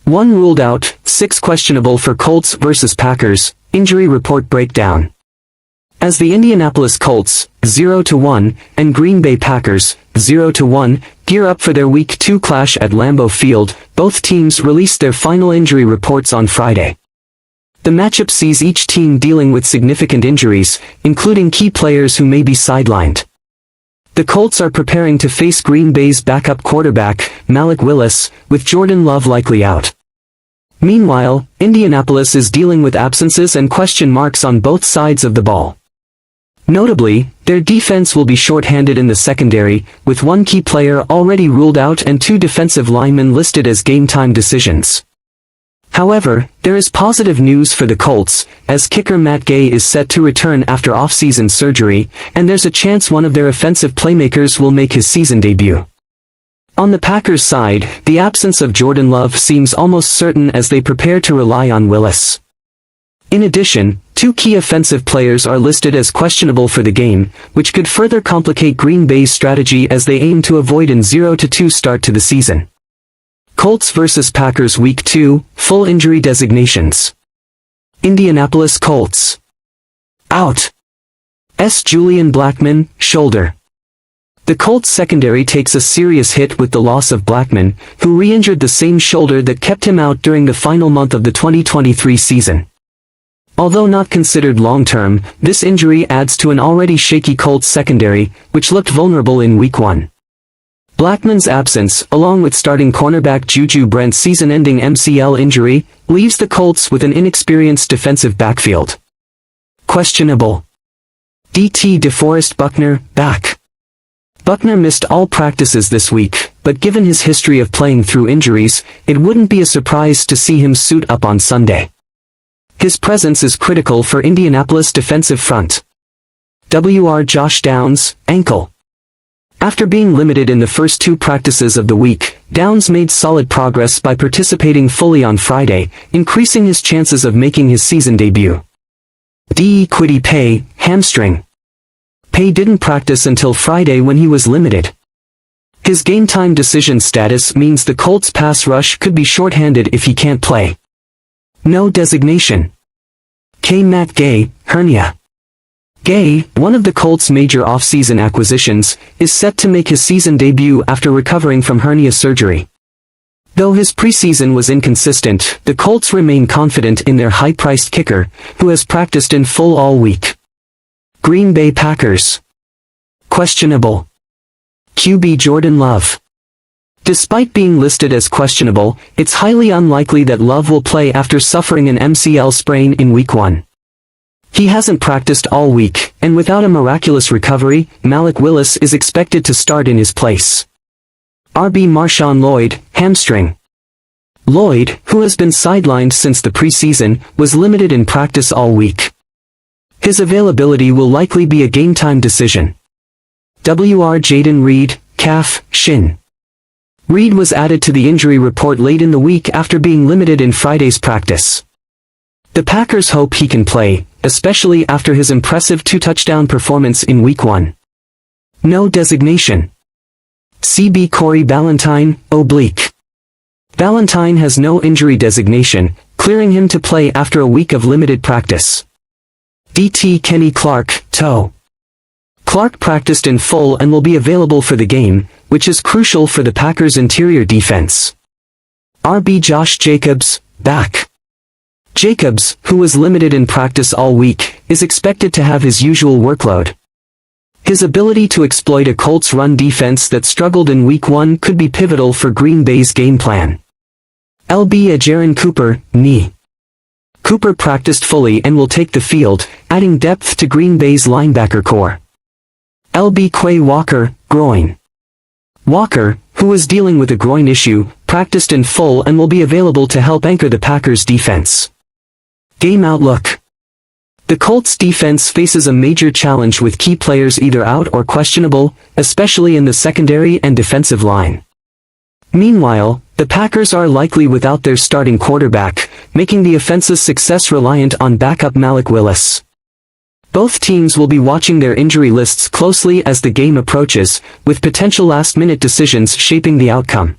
1 ruled out, 6 questionable for Colts vs Packers. Injury report breakdown. As the Indianapolis Colts, 0-1, and Green Bay Packers, 0-1, gear up for their Week 2 clash at Lambeau Field, both teams released their final injury reports on Friday. The matchup sees each team dealing with significant injuries, including key players who may be sidelined. The Colts are preparing to face Green Bay's backup quarterback, Malik Willis, with Jordan Love likely out. Meanwhile, Indianapolis is dealing with absences and question marks on both sides of the ball. Notably, their defense will be short-handed in the secondary, with one key player already ruled out and 2 defensive linemen listed as game-time decisions. However, there is positive news for the Colts, as kicker Matt Gay is set to return after off-season surgery, and there's a chance one of their offensive playmakers will make his season debut. On the Packers' side, the absence of Jordan Love seems almost certain as they prepare to rely on Willis. In addition, 2 key offensive players are listed as questionable for the game, which could further complicate Green Bay's strategy as they aim to avoid an 0-2 start to the season. Colts vs Packers Week 2, full injury designations. Indianapolis Colts. Out. Julian Blackmon, shoulder. The Colts secondary takes a serious hit with the loss of Blackmon, who re-injured the same shoulder that kept him out during the final month of the 2023 season. Although not considered long-term, this injury adds to an already shaky Colts secondary, which looked vulnerable in Week 1. Blackmon's absence, along with starting cornerback Juju Brent's season-ending MCL injury, leaves the Colts with an inexperienced defensive backfield. Questionable. DT DeForest Buckner, back. Buckner missed all practices this week, but given his history of playing through injuries, it wouldn't be a surprise to see him suit up on Sunday. His presence is critical for Indianapolis' defensive front. Josh Downs, ankle. After being limited in the first 2 practices of the week, Downs made solid progress by participating fully on Friday, increasing his chances of making his season debut. Kwity Paye, hamstring. Paye didn't practice until Friday when he was limited. His game-time decision status means the Colts' pass rush could be short-handed if he can't play. No designation. Matt Gay, hernia. Gay, one of the Colts' major off-season acquisitions, is set to make his season debut after recovering from hernia surgery. Though his preseason was inconsistent, the Colts remain confident in their high-priced kicker, who has practiced in full all week. Green Bay Packers. Questionable. QB Jordan Love. Despite being listed as questionable, it's highly unlikely that Love will play after suffering an MCL sprain in Week 1. He hasn't practiced all week, and without a miraculous recovery, Malik Willis is expected to start in his place. Marshawn Lloyd, hamstring. Lloyd, who has been sidelined since the preseason, was limited in practice all week. His availability will likely be a game-time decision. Jaden Reed, calf, shin. Reed was added to the injury report late in the week after being limited in Friday's practice. The Packers hope he can play, especially after his impressive 2-touchdown performance in Week 1. No designation. CB Corey Ballentine, oblique. Ballentine has no injury designation, clearing him to play after a week of limited practice. DT Kenny Clark, toe. Clark practiced in full and will be available for the game, which is crucial for the Packers' interior defense. Josh Jacobs, back. Jacobs, who was limited in practice all week, is expected to have his usual workload. His ability to exploit a Colts run defense that struggled in Week 1 could be pivotal for Green Bay's game plan. Jaron Cooper, knee. Cooper practiced fully and will take the field, adding depth to Green Bay's linebacker core. Quay Walker, groin. Walker, who was dealing with a groin issue, practiced in full and will be available to help anchor the Packers' defense. Game outlook. The Colts' defense faces a major challenge with key players either out or questionable, especially in the secondary and defensive line. Meanwhile, the Packers are likely without their starting quarterback, making the offense's success reliant on backup Malik Willis. Both teams will be watching their injury lists closely as the game approaches, with potential last-minute decisions shaping the outcome.